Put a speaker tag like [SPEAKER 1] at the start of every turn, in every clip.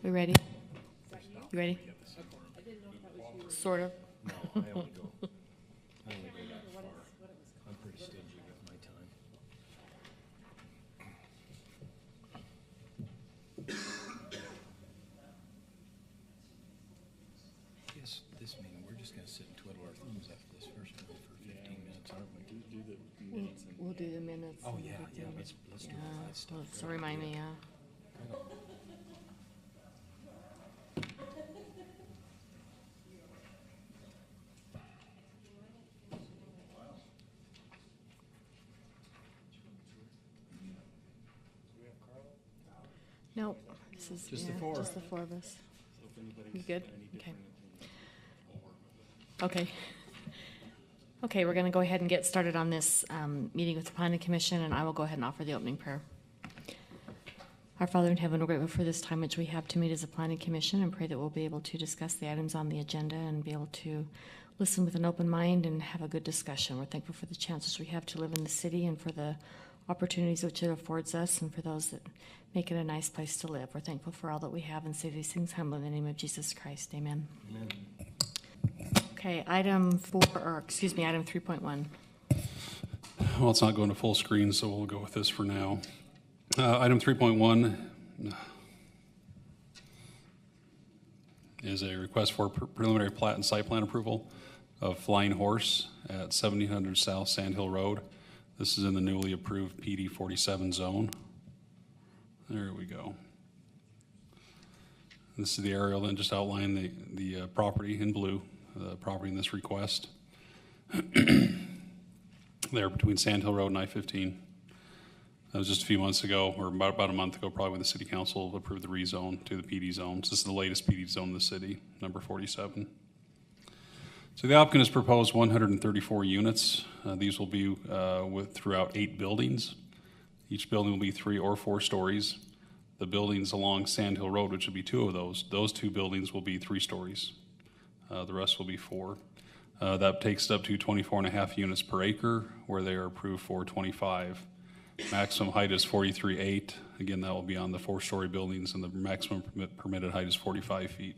[SPEAKER 1] We ready? You ready? Sort of.
[SPEAKER 2] No, I only go that far. I'm pretty stingy with my time. Yes, this meeting, we're just gonna sit and twiddle our thumbs after this first one for 15 minutes, aren't we?
[SPEAKER 3] Do the minutes and
[SPEAKER 1] We'll do the minutes.
[SPEAKER 2] Oh,
[SPEAKER 1] and
[SPEAKER 2] yeah,
[SPEAKER 1] everything.
[SPEAKER 2] let's do
[SPEAKER 1] Yeah,
[SPEAKER 2] all that stuff.
[SPEAKER 1] well, so remind me, yeah. Nope, this is,
[SPEAKER 2] Just the
[SPEAKER 1] yeah,
[SPEAKER 2] four.
[SPEAKER 1] just the four of us.
[SPEAKER 3] so if anybody's
[SPEAKER 1] You good?
[SPEAKER 3] got any
[SPEAKER 1] Okay.
[SPEAKER 3] different
[SPEAKER 1] Okay. Okay, we're going to go ahead and get started on this meeting with the Planning Commission, and I will go ahead and offer the opening prayer. Our Father in heaven, we're grateful for this time which we have to meet as a Planning Commission, and pray that we'll be able to discuss the items on the agenda and be able to listen with an open mind and have a good discussion. We're thankful for the chances we have to live in the city and for the opportunities which it affords us and for those that make it a nice place to live. We're thankful for all that we have and say these things humbly in the name of Jesus Christ. Amen.
[SPEAKER 2] Amen.
[SPEAKER 1] Okay, item 3.1.
[SPEAKER 4] Well, it's not going to full screen, so we'll go with this for now. Item 3.1 is a request for preliminary plat and site plan approval of Flying Horse at 1700 South Sand Hill Road. This is in the newly approved PD 47 zone. There we go. This is the aerial that just outlined the property in blue, the property in this request. There between Sand Hill Road and I-15. That was just a few months ago, or about a month ago, probably when the city council approved the rezone to the PD zone. So this is the latest PD zone in the city, number 47. So the applicant has proposed 134 units. These will be throughout 8 buildings. Each building will be 3 or 4 stories. The buildings along Sand Hill Road, which will be 2 of those 2 buildings will be 3 stories. The rest will be 4. That takes it up to 24.5 units per acre, where they are approved for 25. Maximum height is 43.8. Again, that will be on the 4-story buildings, and the maximum permitted height is 45 feet.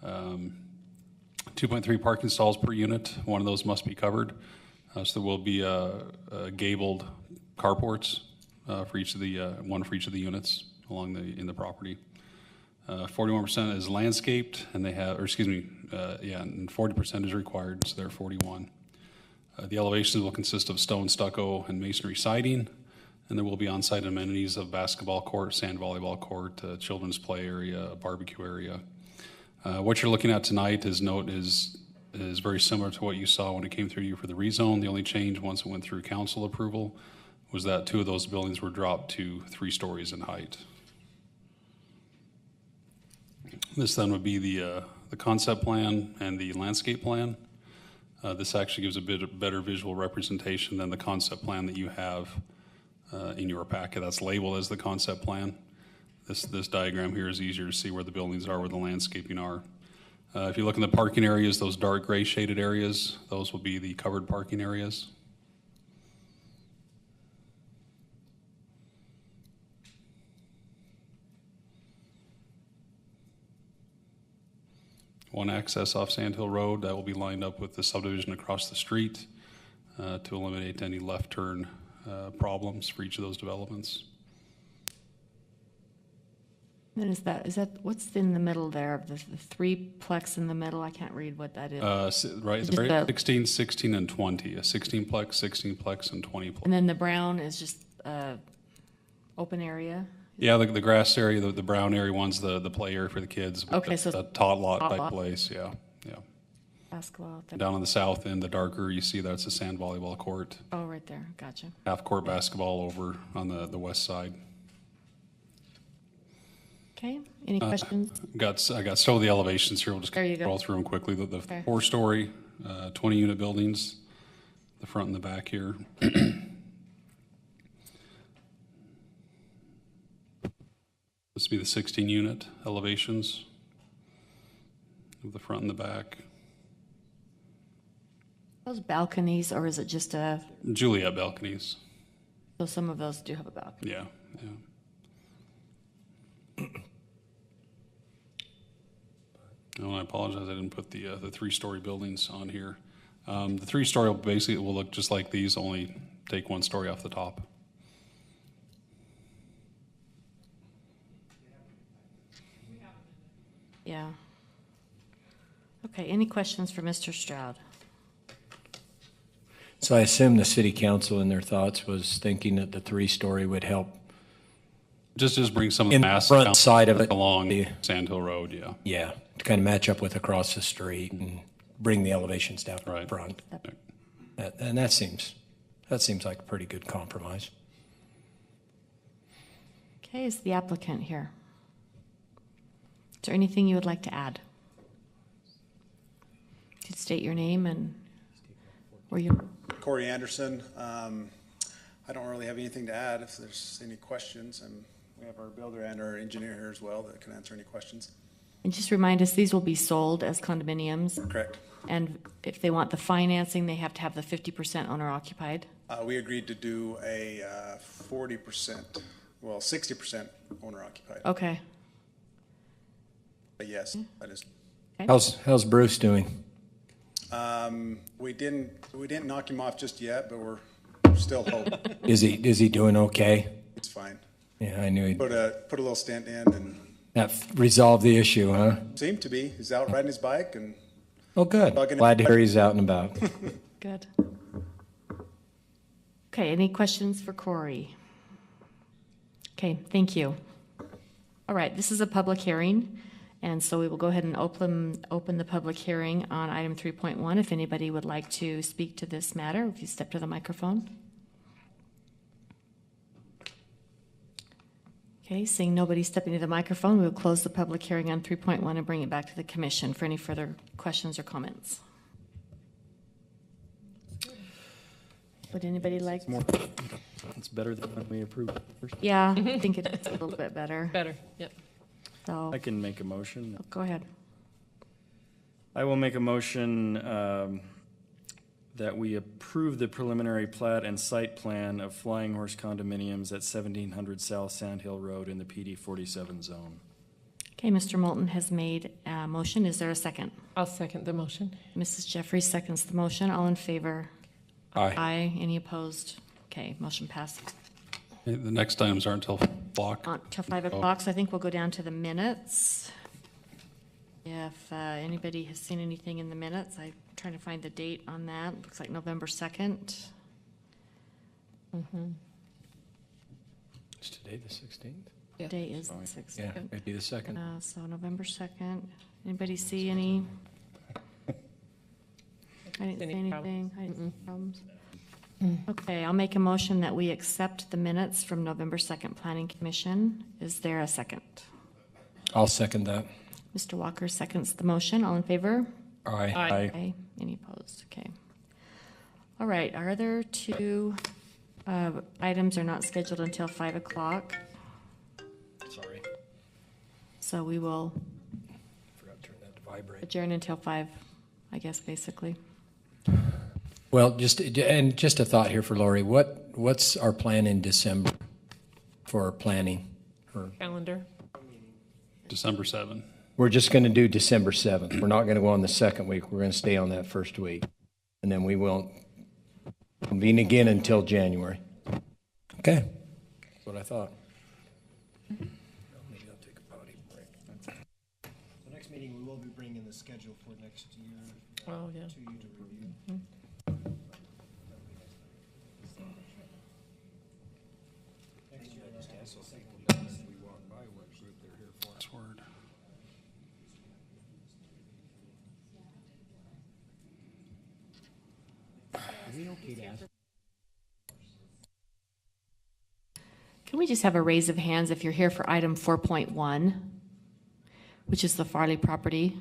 [SPEAKER 4] 2.3 parking stalls per unit. One of those must be covered. So there will be gabled carports for each of the one for each of the units along in the property. 41% is landscaped, and they have, and 40% is required, so they're 41. The elevations will consist of stone, stucco, and masonry siding, and there will be on-site amenities of basketball court, sand volleyball court, children's play area, a barbecue area. What you're looking at tonight is very similar to what you saw when it came through you for the rezone. The only change once it went through council approval was that 2 of those buildings were dropped to 3 stories in height. This then would be the concept plan and the landscape plan. This actually gives a bit better visual representation than the concept plan that you have in your packet. That's labeled as the concept plan. This diagram here is easier to see where the buildings are, where the landscaping are. If you look in the parking areas, those dark gray shaded areas, those will be the covered parking areas. One access off Sand Hill Road that will be lined up with the subdivision across the street to eliminate any left turn problems for each of those developments.
[SPEAKER 1] Then is that what's in the middle there? The 3-plex in the middle? I can't read what that is.
[SPEAKER 4] Right,
[SPEAKER 1] It's
[SPEAKER 4] the very
[SPEAKER 1] just
[SPEAKER 4] 16, 16, and 20. A 16-plex, 16-plex, and 20-plex.
[SPEAKER 1] And then the brown is just open area?
[SPEAKER 4] Yeah, the grass area, the brown area one's the play area for the kids.
[SPEAKER 1] Okay, so
[SPEAKER 4] the tot lot
[SPEAKER 1] tot
[SPEAKER 4] type
[SPEAKER 1] lot.
[SPEAKER 4] place, yeah.
[SPEAKER 1] Basketball.
[SPEAKER 4] Down on the south end, the darker, you see that's a sand volleyball court.
[SPEAKER 1] Oh, right there. Gotcha.
[SPEAKER 4] Half-court basketball over on the west side.
[SPEAKER 1] Okay. Any questions?
[SPEAKER 4] I got some of the elevations here. We'll just
[SPEAKER 1] There you go.
[SPEAKER 4] roll through them quickly. The
[SPEAKER 1] Okay.
[SPEAKER 4] 4-story, 20-unit buildings, the front and the back here. This would be the 16-unit elevations of the front and the back.
[SPEAKER 1] Those balconies, or is it just a?
[SPEAKER 4] Juliet balconies.
[SPEAKER 1] So some of those do have a balcony.
[SPEAKER 4] Yeah, yeah. Oh, I apologize, I didn't put the three-story buildings on here. The three-story will look just like these, only take one story off the top.
[SPEAKER 1] Yeah. Okay, any questions for Mr. Stroud?
[SPEAKER 5] So I assume the city council in their thoughts was thinking that the three-story would help
[SPEAKER 4] Just bring some of the
[SPEAKER 5] in the
[SPEAKER 4] mass
[SPEAKER 5] front
[SPEAKER 4] down
[SPEAKER 5] side of it.
[SPEAKER 4] along Sand Hill Road, yeah.
[SPEAKER 5] Yeah, to kind of match up with across the street and bring the elevations down
[SPEAKER 4] Right.
[SPEAKER 5] front. And that seems like a pretty good compromise.
[SPEAKER 1] Okay, is the applicant here? Is there anything you would like to add? Could state your name and where you're.
[SPEAKER 6] Corey Anderson. I don't really have anything to add. If there's any questions, and we have our builder and our engineer here as well that can answer any questions.
[SPEAKER 1] And just remind us, these will be sold as condominiums,
[SPEAKER 6] Correct.
[SPEAKER 1] and if they want the financing, they have to have the 50% owner occupied.
[SPEAKER 6] We agreed to do a 40%, well, 60% owner occupied.
[SPEAKER 1] Okay.
[SPEAKER 6] But yes, that is.
[SPEAKER 5] How's Bruce doing?
[SPEAKER 6] We didn't knock him off just yet, but we're still hoping.
[SPEAKER 5] Is he doing okay?
[SPEAKER 6] It's fine.
[SPEAKER 5] Yeah, I knew he'd
[SPEAKER 6] Put a little stint in and
[SPEAKER 5] that resolved the issue, huh?
[SPEAKER 6] seemed to be. He's out riding his bike and
[SPEAKER 5] Oh, good.
[SPEAKER 6] Bugging it.
[SPEAKER 5] Glad to hear he's out and about.
[SPEAKER 1] Good. Okay, any questions for Corey? Okay, thank you. All right, this is a public hearing, and so we will go ahead and open the public hearing on item 3.1. If anybody would like to speak to this matter, if you step to the microphone. Okay, seeing nobody stepping to the microphone, we will close the public hearing on 3.1 and bring it back to the commission for any further questions or comments. Would anybody like?
[SPEAKER 3] It's better than when we approved it first.
[SPEAKER 1] Yeah, I think it's a little bit better.
[SPEAKER 7] Better, yep.
[SPEAKER 1] So,
[SPEAKER 3] I can make a motion.
[SPEAKER 1] go ahead.
[SPEAKER 3] I will make a motion that we approve the preliminary plat and site plan of Flying Horse condominiums at 1700 South Sand Hill Road in the PD 47 zone.
[SPEAKER 1] Okay, Mr. Moulton has made a motion. Is there a second?
[SPEAKER 7] I'll second the motion.
[SPEAKER 1] Mrs. Jeffries seconds the motion. All in favor?
[SPEAKER 5] Aye.
[SPEAKER 1] Aye. Any opposed? Okay, motion passed.
[SPEAKER 4] Okay, the next items aren't until block.
[SPEAKER 1] On till 5 o'clock, so I think we'll go down to the minutes. If anybody has seen anything in the minutes, I'm trying to find the date on that. Looks like November 2nd.
[SPEAKER 5] Is today the 16th?
[SPEAKER 7] Yeah.
[SPEAKER 1] Day is the 6th.
[SPEAKER 5] Yeah, it'd be the second.
[SPEAKER 1] So November 2nd. Anybody see any? I didn't see
[SPEAKER 7] Any
[SPEAKER 1] anything. I didn't see problems. Okay, I'll make a motion that we accept the minutes from November 2nd Planning Commission. Is there a second?
[SPEAKER 5] I'll second that.
[SPEAKER 1] Mr. Walker seconds the motion. All in favor?
[SPEAKER 5] Aye.
[SPEAKER 7] Aye.
[SPEAKER 1] Okay. Any opposed? Okay. All right, our other two items are not scheduled until 5 o'clock,
[SPEAKER 5] Sorry.
[SPEAKER 1] so we will
[SPEAKER 5] Forgot to turn that to vibrate.
[SPEAKER 1] adjourn until 5, I guess, basically.
[SPEAKER 5] Well, just a thought here for Lori. What's our plan in December for planning?
[SPEAKER 7] Calendar.
[SPEAKER 4] December 7.
[SPEAKER 5] We're just going to do December 7th. We're not going to go on the second week. We're going to stay on that first week. And then we won't convene again until January. Okay. That's what I thought. Maybe I'll take a potty break.
[SPEAKER 8] The next meeting, we will be bringing the schedule for next year
[SPEAKER 7] Oh, yeah.
[SPEAKER 8] to you to review.
[SPEAKER 4] Password.
[SPEAKER 1] Can we just have a raise of hands if you're here for item 4.1, which is the Farley property?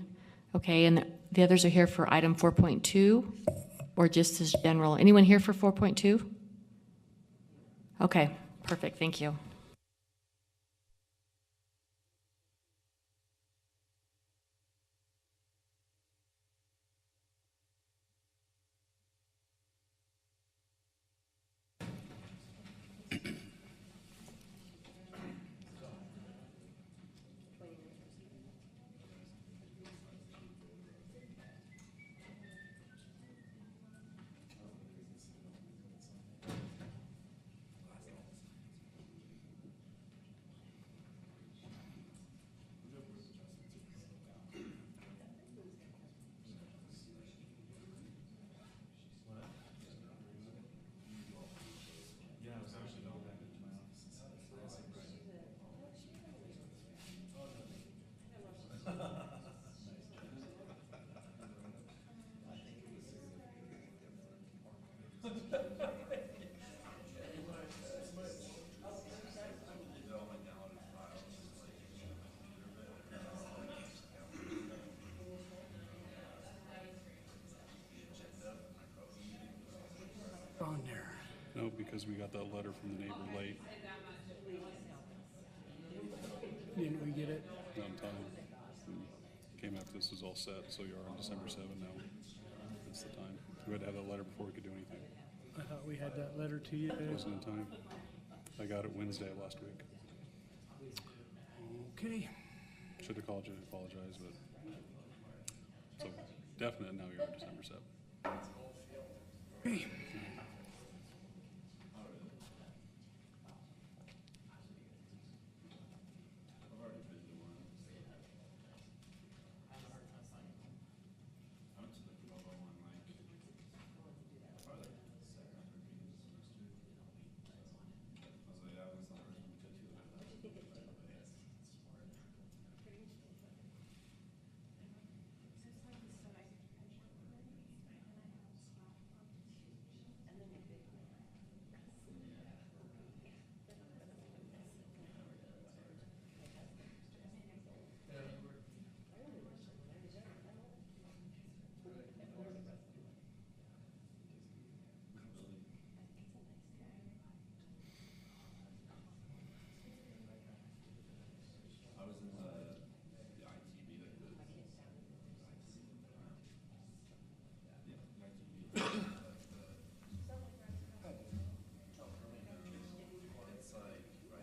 [SPEAKER 1] Okay, and the others are here for item 4.2, or just as general? Anyone here for 4.2? Okay, perfect, thank you.
[SPEAKER 4] because we got that letter from the neighbor late.
[SPEAKER 2] Didn't we get it?
[SPEAKER 4] Not in time. Came after this was all set, so you are on December 7 now. That's the time. We had to have that letter before we could do anything.
[SPEAKER 2] I thought we had that letter to you.
[SPEAKER 4] It wasn't in time. I got it Wednesday of last week.
[SPEAKER 2] Okay.
[SPEAKER 4] Should have called you and apologized, but so definite now you're on December 7.
[SPEAKER 2] Okay.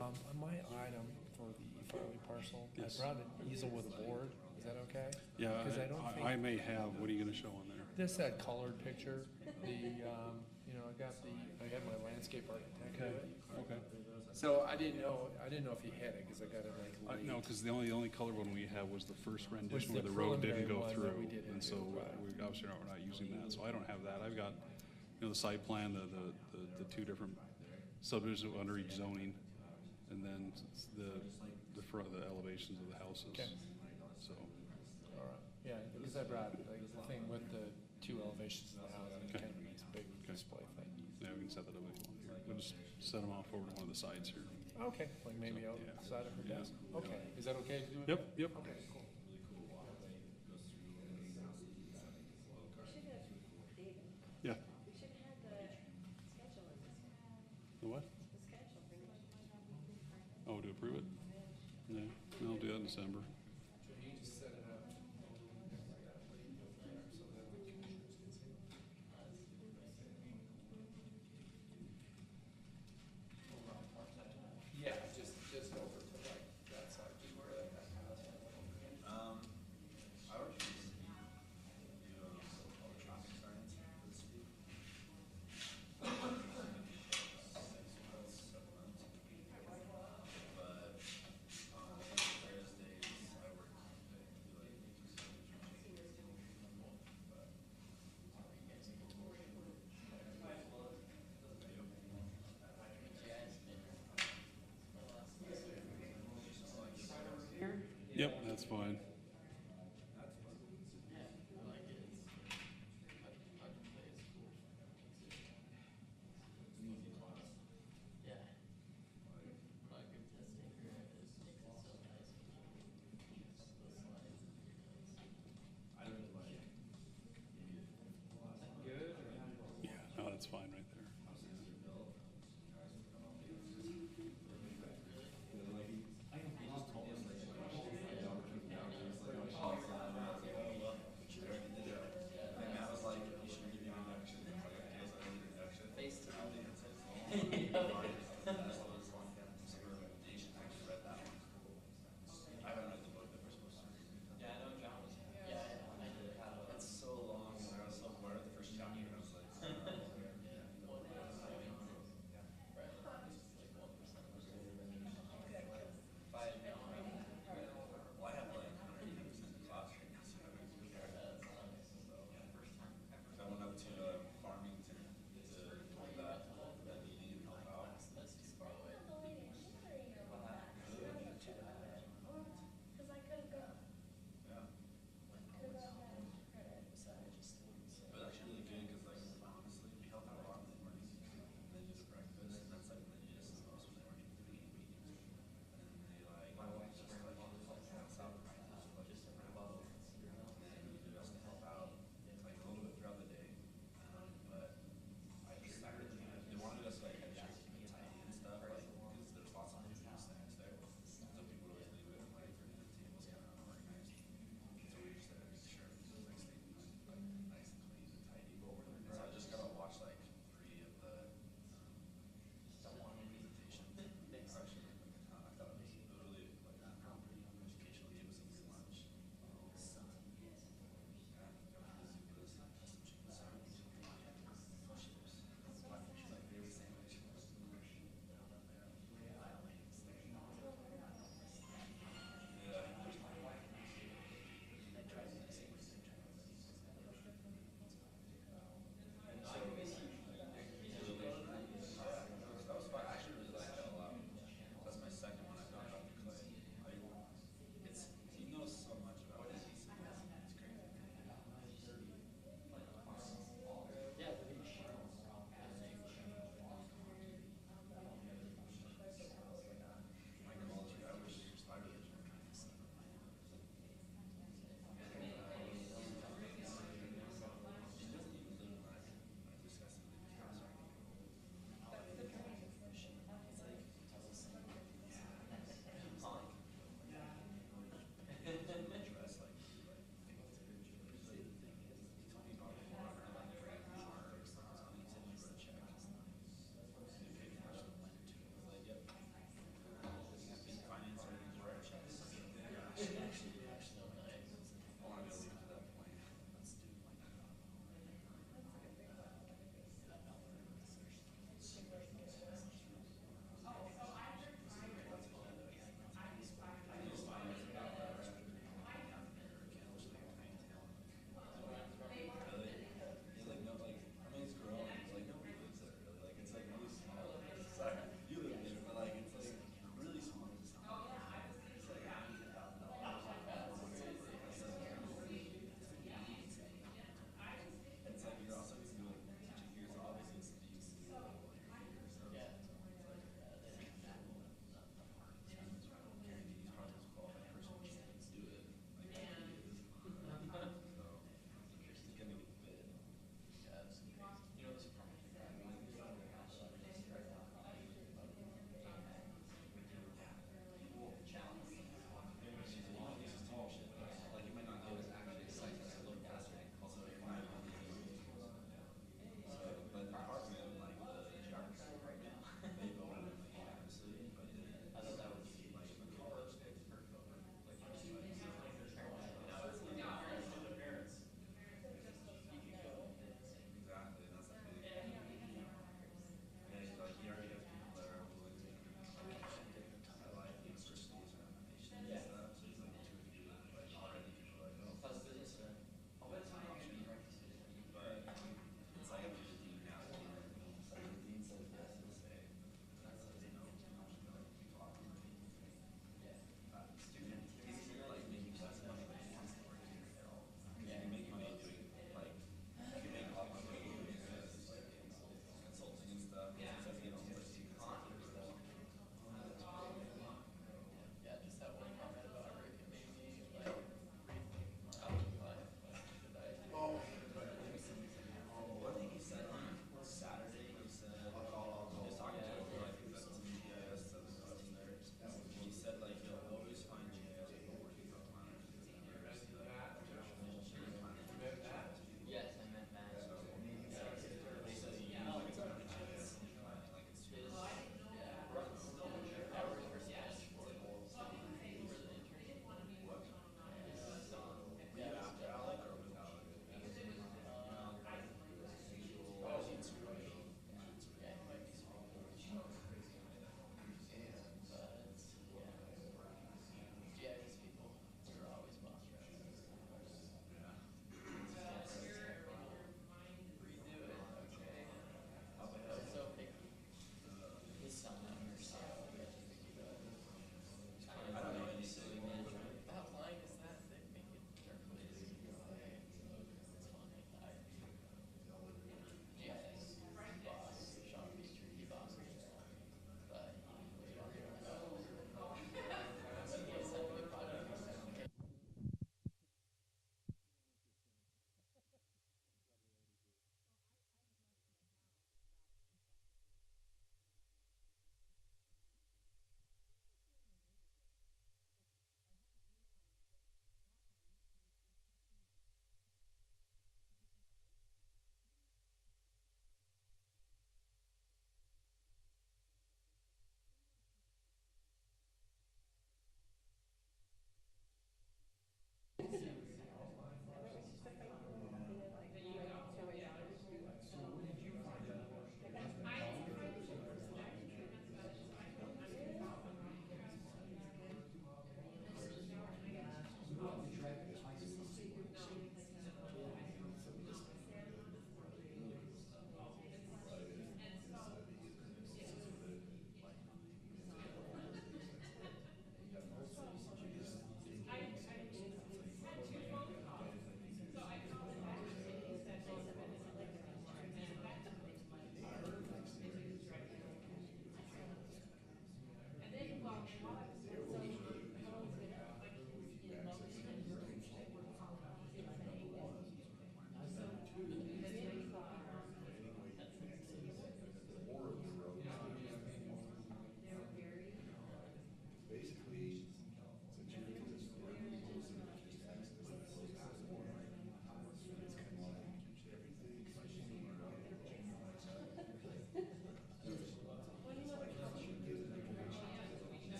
[SPEAKER 9] On my item for the Farley parcel, I
[SPEAKER 4] Yes.
[SPEAKER 9] brought an easel with a board. Is that okay?
[SPEAKER 4] Yeah,
[SPEAKER 9] Because I don't think.
[SPEAKER 4] I may have. What are you going to show on there?
[SPEAKER 9] This that colored picture, I got I had my landscape architect do it.
[SPEAKER 4] Okay.
[SPEAKER 9] So I didn't know if you had it, because I got it like late.
[SPEAKER 4] No, because the only color one we have was the first rendition
[SPEAKER 9] the
[SPEAKER 4] where the road didn't
[SPEAKER 9] preliminary
[SPEAKER 4] go
[SPEAKER 9] one that
[SPEAKER 4] through.
[SPEAKER 9] we didn't
[SPEAKER 4] And so
[SPEAKER 9] do, right.
[SPEAKER 4] we obviously we're not using that, so I don't have that. I've got, the site plan, the two different subdivisions under each zoning, and then the front, the elevations of the houses.
[SPEAKER 9] Okay.
[SPEAKER 4] So,
[SPEAKER 9] All right. Yeah, because I brought like the thing with the two elevations of the house, and
[SPEAKER 4] Okay.
[SPEAKER 9] kind of a nice big display thing.
[SPEAKER 4] yeah, we can set that up if you want here. We'll just set them off over to one of the sides here.
[SPEAKER 9] Okay, like maybe outside of her
[SPEAKER 4] Yeah.
[SPEAKER 9] desk. Okay, is that okay to do it?
[SPEAKER 4] Yep.
[SPEAKER 9] Okay, cool.
[SPEAKER 4] Yeah. The what? Oh, to approve it? Yeah, I'll do that in December.
[SPEAKER 9] Yeah, just over to like that side, just where that house.
[SPEAKER 6] I would just do all the traffic signs, let's see.
[SPEAKER 4] Yep, that's fine. Yeah, no, that's fine right there.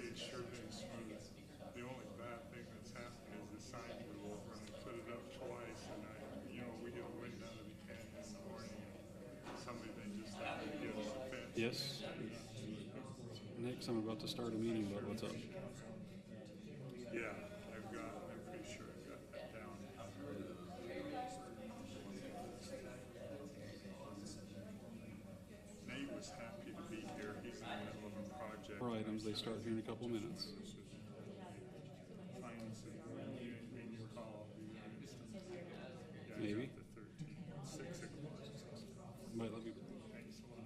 [SPEAKER 10] It sure been smooth. The only bad thing that's happened is the sign blew over and I put it up twice and we get a wind out of the canyon in the morning and somebody they just had to give us a fence.
[SPEAKER 4] Yes. Next, I'm about to start a meeting, but what's up?
[SPEAKER 10] Yeah, I'm pretty sure I've got that down. Nate was happy to be here. He's in the middle of a project.
[SPEAKER 4] For items, they start here in a couple of minutes.
[SPEAKER 10] Finds in your call.
[SPEAKER 4] Maybe.
[SPEAKER 10] The 13th, 6 o'clock.
[SPEAKER 4] Might let me.
[SPEAKER 10] Thanks a lot.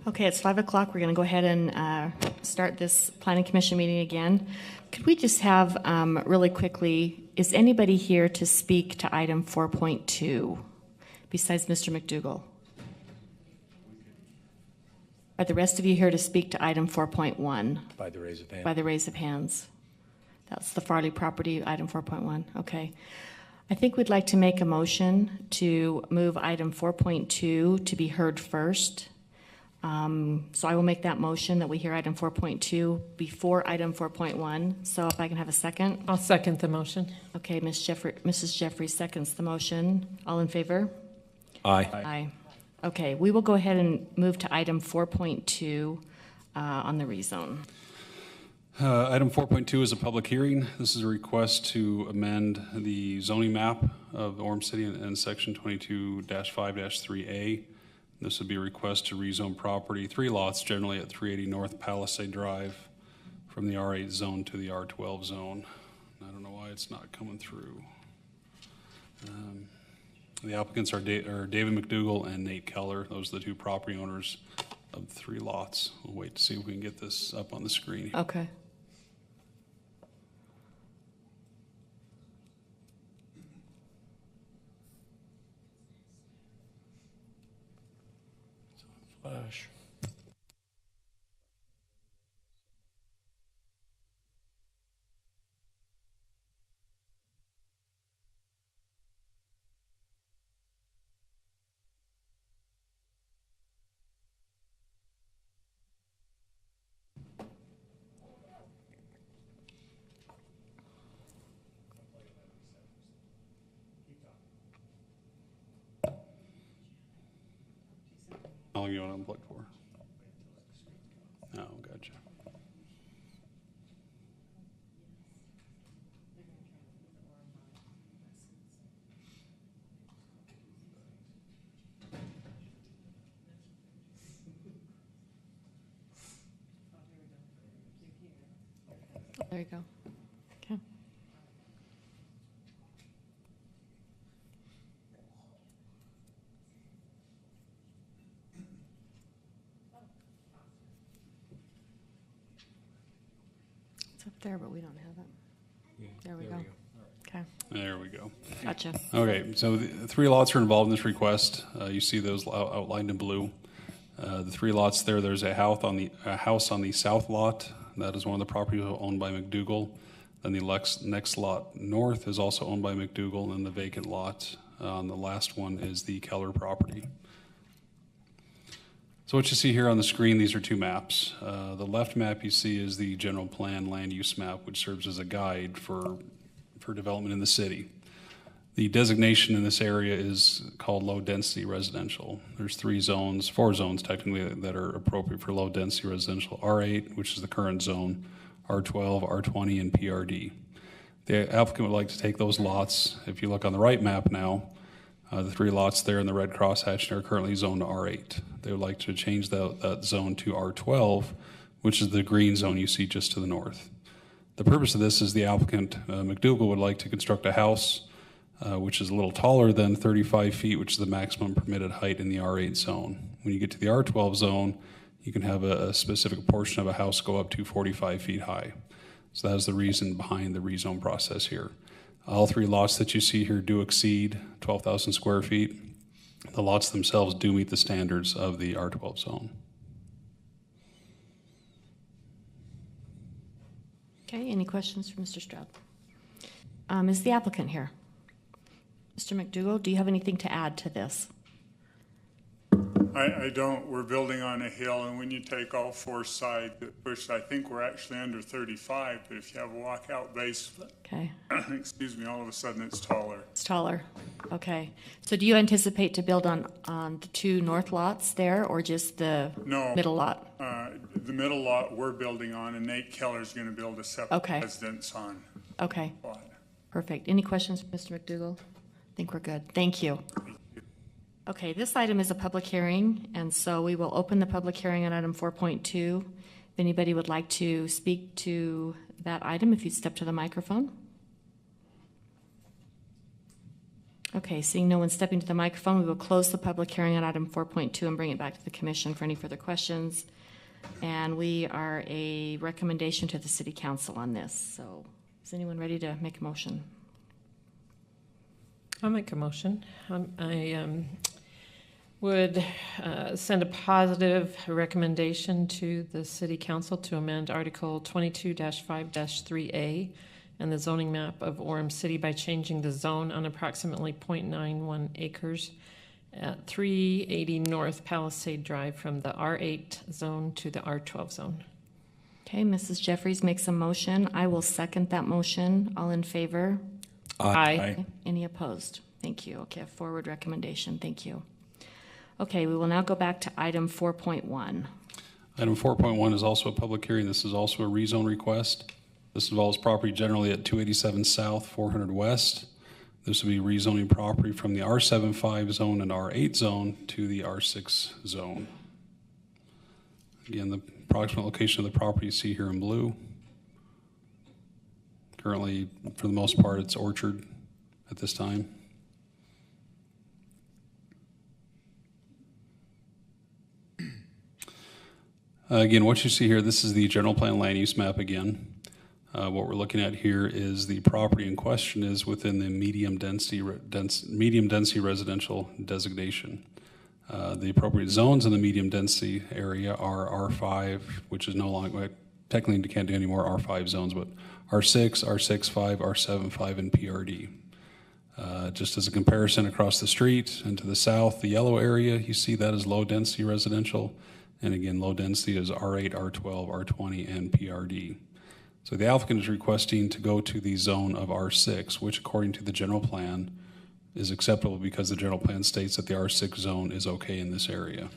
[SPEAKER 1] Okay, it's 5 o'clock. We're going to go ahead and start this planning commission meeting again. Could we just have, really quickly, is anybody here to speak to item 4.2 besides Mr. McDougall? Are the rest of you here to speak to item 4.1?
[SPEAKER 5] By the raise of hand.
[SPEAKER 1] By the raise of hands. That's the Farley property, item 4.1. Okay. I think we'd like to make a motion to move item 4.2 to be heard first. So I will make that motion that we hear item 4.2 before item 4.1. So if I can have a second.
[SPEAKER 7] I'll second the motion.
[SPEAKER 1] Okay, Mrs. Jeffrey seconds the motion. All in favor?
[SPEAKER 5] Aye.
[SPEAKER 1] Aye. Okay, we will go ahead and move to item 4.2 on the rezone.
[SPEAKER 4] Item 4.2 is a public hearing. This is a request to amend the zoning map of Orem City in section 22-5-3A. This would be a request to rezone property, 3 lots, generally at 380 North Palisade Drive, from the R8 zone to the R12 zone. I don't know why it's not coming through. The applicants are David McDougall and Nate Keller. Those are the 2 property owners of the 3 lots. We'll wait to see if we can get this up on the screen.
[SPEAKER 1] Okay.
[SPEAKER 5] Flash.
[SPEAKER 4] How long you want to unplug for? Oh, gotcha.
[SPEAKER 1] There you go. Okay. It's up there, but we don't have it. There we go. Okay,
[SPEAKER 4] There we go.
[SPEAKER 1] gotcha.
[SPEAKER 4] Okay, so the 3 lots are involved in this request. You see those outlined in blue. The 3 lots there, there's a house on the south lot. That is one of the properties owned by McDougall. Then the next lot north is also owned by McDougall, and the vacant lot on the last one is the Keller property. So what you see here on the screen, these are 2 maps. The left map you see is the general plan land use map, which serves as a guide for development in the city. The designation in this area is called low-density residential. There's 4 zones technically that are appropriate for low-density residential. R8, which is the current zone, R12, R20, and PRD. The applicant would like to take those lots. If you look on the right map now, the 3 lots there in the red crosshatch are currently zoned to R8. They would like to change that zone to R12, which is the green zone you see just to the north. The purpose of this is the applicant, McDougall, would like to construct a house which is a little taller than 35 feet, which is the maximum permitted height in the R8 zone. When you get to the R12 zone, you can have a specific portion of a house go up to 45 feet high. So that is the reason behind the rezone process here. All 3 lots that you see here do exceed 12,000 square feet. The lots themselves do meet the standards of the R12 zone.
[SPEAKER 1] Okay, any questions for Mr. Stroud? Is the applicant here? Mr. McDougall, do you have anything to add to this?
[SPEAKER 10] I don't. We're building on a hill, and when you take all 4 sides, which I think we're actually under 35, but if you have a walkout basement,
[SPEAKER 1] Okay,
[SPEAKER 10] excuse me, all of a sudden it's taller.
[SPEAKER 1] it's taller. Okay, so do you anticipate to build on the 2 north lots there, or just the
[SPEAKER 10] No.
[SPEAKER 1] middle lot?
[SPEAKER 10] The middle lot we're building on, and Nate Keller's going to build a separate
[SPEAKER 1] Okay.
[SPEAKER 10] residence on
[SPEAKER 1] Okay,
[SPEAKER 10] lot.
[SPEAKER 1] perfect. Any questions for Mr. McDougall? I think we're good. Thank you. Okay, this item is a public hearing, and so we will open the public hearing on item 4.2. If anybody would like to speak to that item, if you'd step to the microphone. Okay, seeing no one stepping to the microphone, we will close the public hearing on item 4.2 and bring it back to the commission for any further questions. And we are a recommendation to the city council on this. So is anyone ready to make a motion?
[SPEAKER 7] I'll make a motion. I would send a positive recommendation to the city council to amend Article 22-5-3A and the zoning map of Orem City by changing the zone on approximately 0.91 acres at 380 North Palisade Drive from the R8 zone to the R12 zone.
[SPEAKER 1] Okay, Mrs. Jeffries makes a motion. I will second that motion. All in favor?
[SPEAKER 7] Aye.
[SPEAKER 1] Any opposed? Thank you. Okay, a forward recommendation. Thank you. Okay, we will now go back to item 4.1.
[SPEAKER 4] Item 4.1 is also a public hearing. This is also a rezone request. This involves property generally at 287 South, 400 West. This will be rezoning property from the R75 zone and R8 zone to the R6 zone. Again, the approximate location of the property you see here in blue. Currently, for the most part, it's orchard at this time. Again, what you see here, this is the general plan land use map again. What we're looking at here is the property in question is within the medium density residential designation. The appropriate zones in the medium density area are R5, which is no longer, technically you can't do any more R5 zones, but R6, R6-5, R7-5, and PRD. Just as a comparison across the street and to the south, the yellow area, you see that is low density residential. And again, low density is R8, R12, R20, and PRD. So the applicant is requesting to go to the zone of R6, which according to the general plan is acceptable because the general plan states that the R6 zone is okay in this area.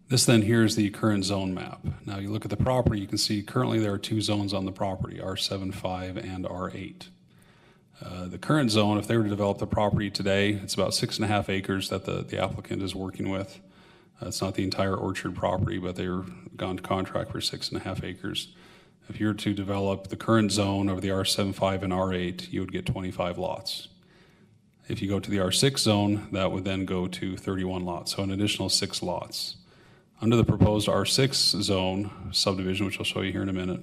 [SPEAKER 4] This then here is the current zone map. Now you look at the property, you can see currently there are two zones on the property, R7-5 and R8. The current zone, if they were to develop the property today, it's about 6.5 acres that the applicant is working with. It's not the entire orchard property, but they're gone to contract for 6.5 acres. If you were to develop the current zone of the R75 and R8, you would get 25 lots. If you go to the R6 zone, that would then go to 31 lots, so an additional 6 lots. Under the proposed R6 zone subdivision, which I'll show you here in a minute,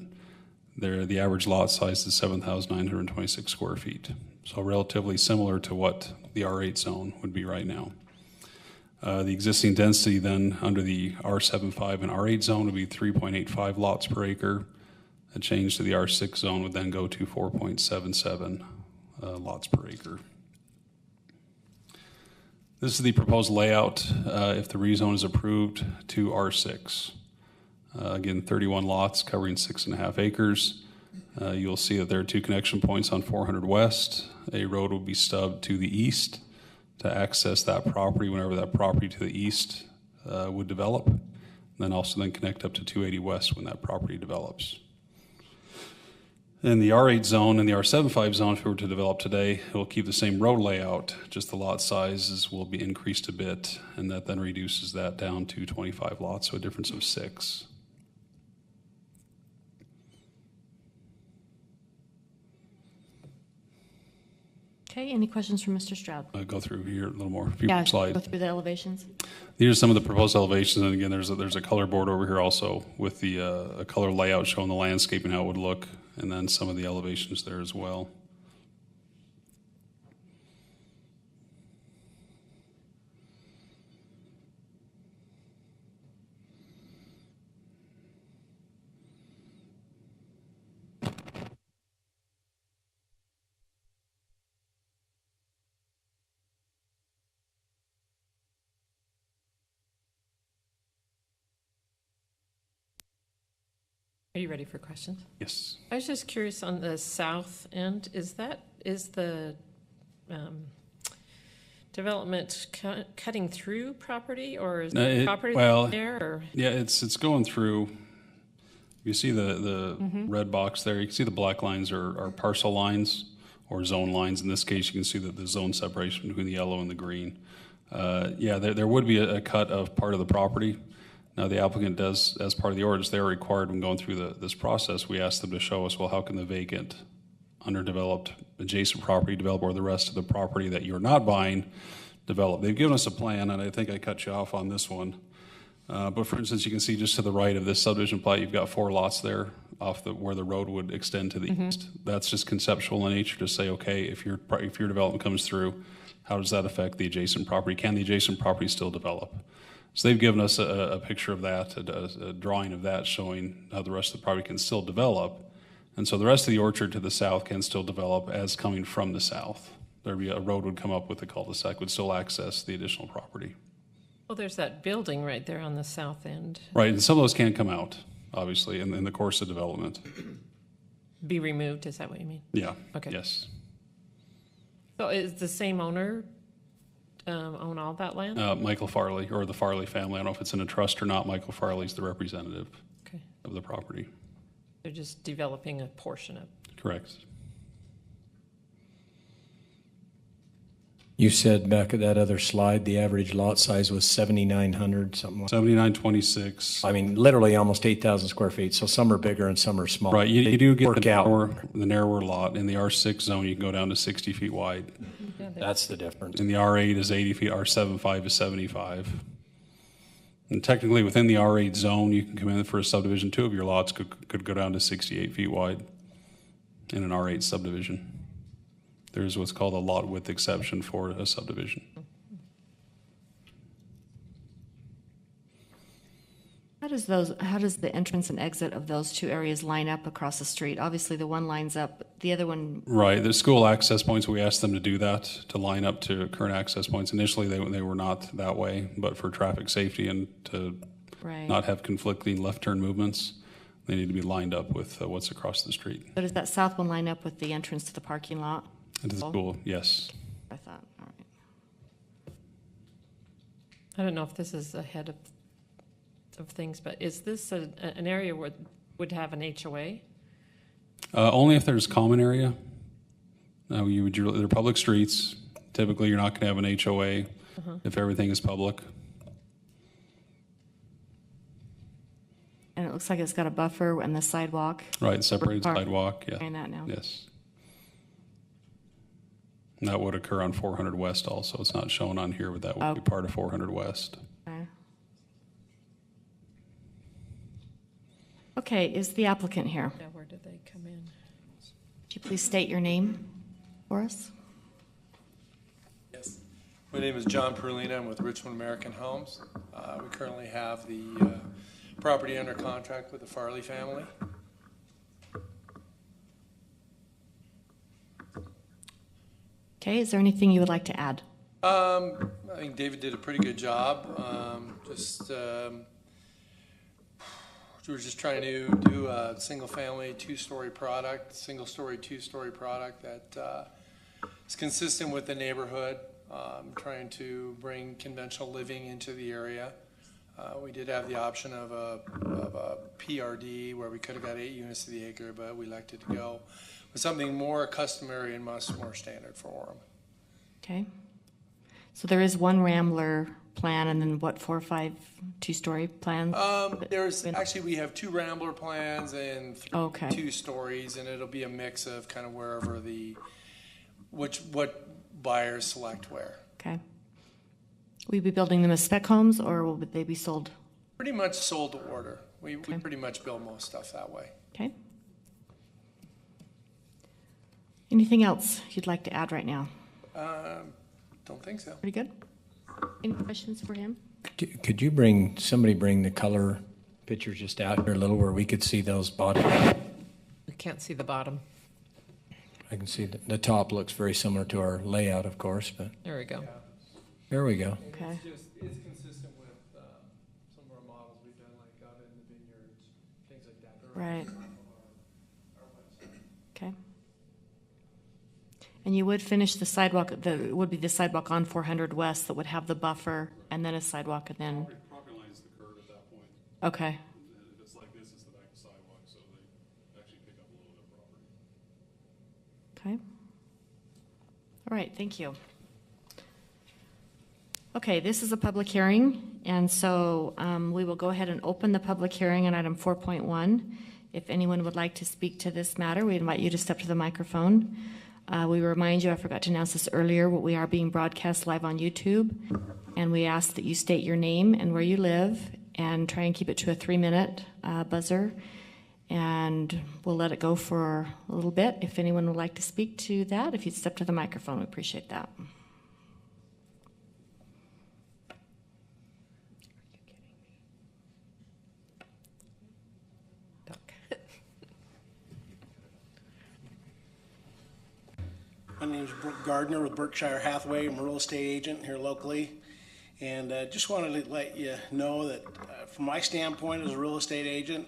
[SPEAKER 4] the average lot size is 7,926 square feet. So relatively similar to what the R8 zone would be right now. The existing density then under the R75 and R8 zone would be 3.85 lots per acre. A change to the R6 zone would then go to 4.77 lots per acre. This is the proposed layout if the rezone is approved to R6. Again, 31 lots covering 6.5 acres. You'll see that there are 2 connection points on 400 West. A road will be stubbed to the east to access that property whenever that property to the east would develop. And then also then connect up to 280 West when that property develops. In the R8 zone and the R75 zone, if we were to develop today, it will keep the same road layout, just the lot sizes will be increased a bit, and that then reduces that down to 25 lots, so a difference of 6.
[SPEAKER 1] Okay, any questions for Mr. Stroud?
[SPEAKER 4] I'll go through here a little more, a few
[SPEAKER 1] Yeah,
[SPEAKER 4] slides.
[SPEAKER 1] go through the elevations.
[SPEAKER 4] These are some of the proposed elevations, and again, there's a color board over here also with the a color layout showing the landscape and how it would look, and then some of the elevations there as well.
[SPEAKER 7] Are you ready for questions?
[SPEAKER 4] Yes.
[SPEAKER 7] I was just curious on the south end, is the development cutting through property, or is the property there? Or?
[SPEAKER 4] Yeah, it's going through. You see the red box there. You can see the black lines are parcel lines or zone lines. In this case, you can see that the zone separation between the yellow and the green. Yeah, there would be a cut of part of the property. Now, the applicant does, as part of the ordinance, they're required when going through this process, we ask them to show us, well, how can the vacant, underdeveloped, adjacent property develop, or the rest of the property that you're not buying develop? They've given us a plan, and I think I cut you off on this one. But for instance, you can see just to the right of this subdivision plat, you've got 4 lots there off where the road would extend to the east. That's just conceptual in nature to say, okay, if your development comes through, how does that affect the adjacent property? Can the adjacent property still develop? So they've given us a picture of that, a drawing of that showing how the rest of the property can still develop. And so the rest of the orchard to the south can still develop as coming from the south. There'd be a road would come up with the cul-de-sac, would still access the additional property.
[SPEAKER 7] Well, there's that building right there on the south end.
[SPEAKER 4] Right, and some of those can come out, obviously, in the course of development.
[SPEAKER 7] Be removed, is that what you mean?
[SPEAKER 4] Yeah,
[SPEAKER 7] Okay.
[SPEAKER 4] yes.
[SPEAKER 7] So is the same owner own all that land?
[SPEAKER 4] Michael Farley, or the Farley family, I don't know if it's in a trust or not, Michael Farley's the representative
[SPEAKER 7] Okay.
[SPEAKER 4] of the property.
[SPEAKER 7] They're just developing a portion of.
[SPEAKER 4] Correct.
[SPEAKER 5] You said back at that other slide, the average lot size was 7,900, something like
[SPEAKER 4] 7926.
[SPEAKER 5] I mean, literally almost 8,000 square feet. So some are bigger and some are smaller.
[SPEAKER 4] Right, you do get
[SPEAKER 5] Work out.
[SPEAKER 4] the narrower lot. In the R6 zone, you can go down to 60 feet wide.
[SPEAKER 5] That's the difference.
[SPEAKER 4] In the R8 is 80 feet, R75 is 75. And technically, within the R8 zone, you can come in for a subdivision. Two of your lots could go down to 68 feet wide in an R8 subdivision. There's what's called a lot width exception for a subdivision.
[SPEAKER 1] How does the entrance and exit of those two areas line up across the street? Obviously, the one lines up, the other one,
[SPEAKER 4] Right, the school access points, we asked them to do that, to line up to current access points. Initially, they were not that way, but for traffic safety and to
[SPEAKER 1] right?
[SPEAKER 4] not have conflicting left turn movements, they need to be lined up with what's across the street.
[SPEAKER 1] So does that south one line up with the entrance to the parking lot?
[SPEAKER 4] And to the school, yes.
[SPEAKER 1] I thought, all right.
[SPEAKER 7] I don't know if this is ahead of things, but is this an area where would have an HOA?
[SPEAKER 4] Only if there's common area. They're public streets. Typically, you're not going to have an HOA if everything is public.
[SPEAKER 1] And it looks like it's got a buffer and the sidewalk.
[SPEAKER 4] Right, separated
[SPEAKER 1] Park.
[SPEAKER 4] sidewalk, yeah.
[SPEAKER 1] Saying that now.
[SPEAKER 4] Yes. And that would occur on 400 West also. It's not shown on here, but that would be part of 400 West.
[SPEAKER 1] Okay. Okay, is the applicant here?
[SPEAKER 7] Yeah, where did they come in?
[SPEAKER 1] Would you please state your name for us?
[SPEAKER 9] Yes. My name is John Perlina. I'm with Richmond American Homes. We currently have the property under contract with the Farley family.
[SPEAKER 1] Okay, is there anything you would like to add?
[SPEAKER 9] I think David did a pretty good job. We're just trying to do a single-family, two-story product, single-story, two-story product that is consistent with the neighborhood. Trying to bring conventional living into the area. We did have the option of a PRD where we could have got 8 units to the acre, but we elected to go with something more customary and much more standard for Orem.
[SPEAKER 1] Okay. So there is one Rambler plan and then what, 4 or 5 two-story plans?
[SPEAKER 9] We have 2 Rambler plans and 3 2 stories, and it'll be a mix of kind of wherever what buyers select where.
[SPEAKER 1] Okay. Will you be building them as spec homes or will they be sold?
[SPEAKER 9] Pretty much sold to order. We pretty much build most stuff that way.
[SPEAKER 1] Okay. Anything else you'd like to add right now?
[SPEAKER 9] Don't think so.
[SPEAKER 1] Pretty good? Any questions for him?
[SPEAKER 5] Could you somebody bring the color pictures just out here a little where we could see those bottom?
[SPEAKER 7] We can't see the bottom.
[SPEAKER 5] I can see the top looks very similar to our layout, of course, but
[SPEAKER 7] There we go.
[SPEAKER 5] there we go.
[SPEAKER 1] Okay.
[SPEAKER 9] It's consistent with some of our models we've done, like out in the vineyards, things like that.
[SPEAKER 1] Right. Okay. And you would finish the sidewalk, it would be the sidewalk on 400 West that would have the buffer and then a sidewalk and then,
[SPEAKER 4] Property line is the curve at that point.
[SPEAKER 1] okay.
[SPEAKER 4] If it's like this, it's the back of the sidewalk, so they actually pick up a little bit of property.
[SPEAKER 1] Okay. All right, thank you. Okay, this is a public hearing, and so we will go ahead and open the public hearing on item 4.1. If anyone would like to speak to this matter, we invite you to step to the microphone. We remind you, I forgot to announce this earlier, but we are being broadcast live on YouTube, and we ask that you state your name and where you live, and try and keep it to a 3-minute buzzer, and we'll let it go for a little bit. If anyone would like to speak to that, if you'd step to the microphone, we appreciate that.
[SPEAKER 8] My name is Brooke Gardner with Berkshire Hathaway. I'm a real estate agent here locally. And just wanted to let you know that from my standpoint as a real estate agent,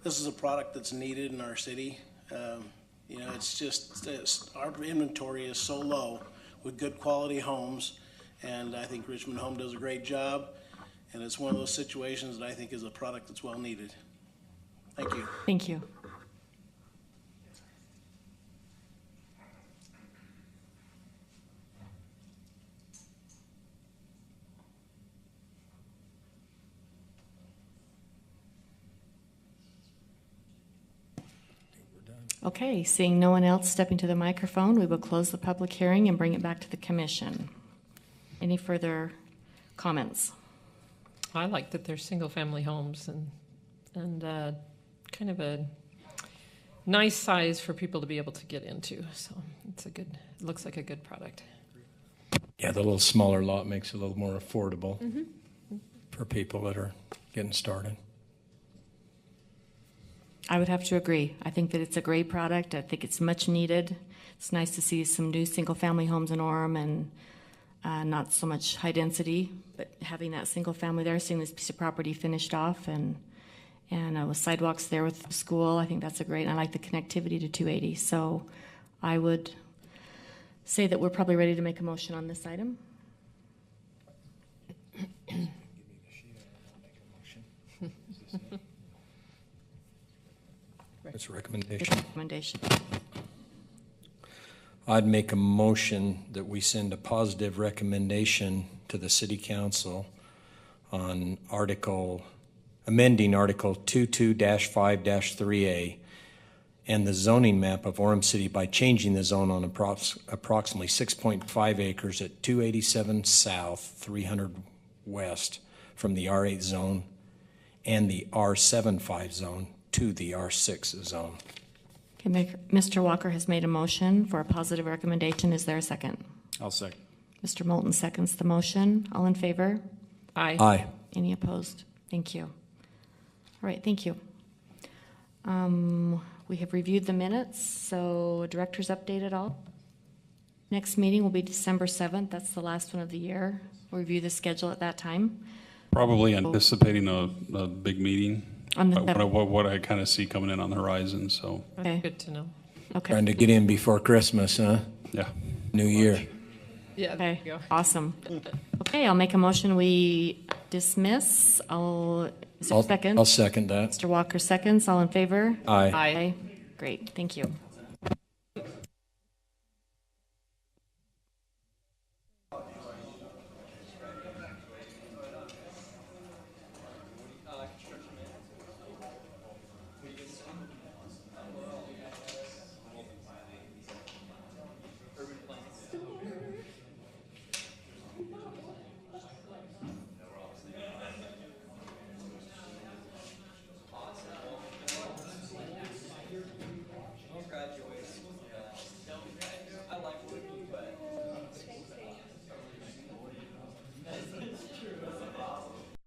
[SPEAKER 8] this is a product that's needed in our city. You know, it's just, our inventory is so low with good quality homes. And I think Richmond Home does a great job. And it's one of those situations that I think is a product that's well needed. Thank you.
[SPEAKER 1] Thank you. Okay, seeing no one else stepping to the microphone, we will close the public hearing and bring it back to the commission. Any further comments?
[SPEAKER 7] I like that they're single-family homes and kind of a nice size for people to be able to get into. So it's it looks like a good product.
[SPEAKER 5] Yeah, the little smaller lot makes it a little more affordable for people that are getting started.
[SPEAKER 1] I would have to agree. I think that it's a great product. I think it's much needed. It's nice to see some new single-family homes in Orem and not so much high density, but having that single family there, seeing this piece of property finished off and with sidewalks there with the school, I think that's a great, and I like the connectivity to 280. So I would say that we're probably ready to make a motion on this item.
[SPEAKER 5] That's a recommendation.
[SPEAKER 1] Recommendation.
[SPEAKER 5] I'd make a motion that we send a positive recommendation to the city council on amending Article 22-5-3A and the zoning map of Orem City by changing the zone on approximately 6.5 acres at 287 South, 300 West from the R8 zone and the R75 zone to the R6 zone.
[SPEAKER 1] Okay, Mr. Walker has made a motion for a positive recommendation. Is there a second?
[SPEAKER 3] I'll second.
[SPEAKER 1] Mr. Moulton seconds the motion. All in favor?
[SPEAKER 7] Aye.
[SPEAKER 5] Aye.
[SPEAKER 1] Any opposed? Thank you. All right, thank you. We have reviewed the minutes, so director's update at all? Next meeting will be December 7th. That's the last one of the year. We'll review the schedule at that time.
[SPEAKER 4] Probably anticipating a big meeting.
[SPEAKER 1] On the
[SPEAKER 4] What I kind of see coming in on the horizon, so,
[SPEAKER 1] Okay.
[SPEAKER 7] Good to know.
[SPEAKER 1] Okay.
[SPEAKER 5] Trying to get in before Christmas, huh?
[SPEAKER 4] yeah.
[SPEAKER 5] New Year.
[SPEAKER 7] Yeah, there
[SPEAKER 1] Okay,
[SPEAKER 7] you go.
[SPEAKER 1] awesome. Okay, I'll make a motion. We dismiss. Is there a second?
[SPEAKER 5] I'll second that.
[SPEAKER 1] Mr. Walker seconds. All in favor?
[SPEAKER 5] Aye.
[SPEAKER 7] Aye.
[SPEAKER 1] Great, thank you.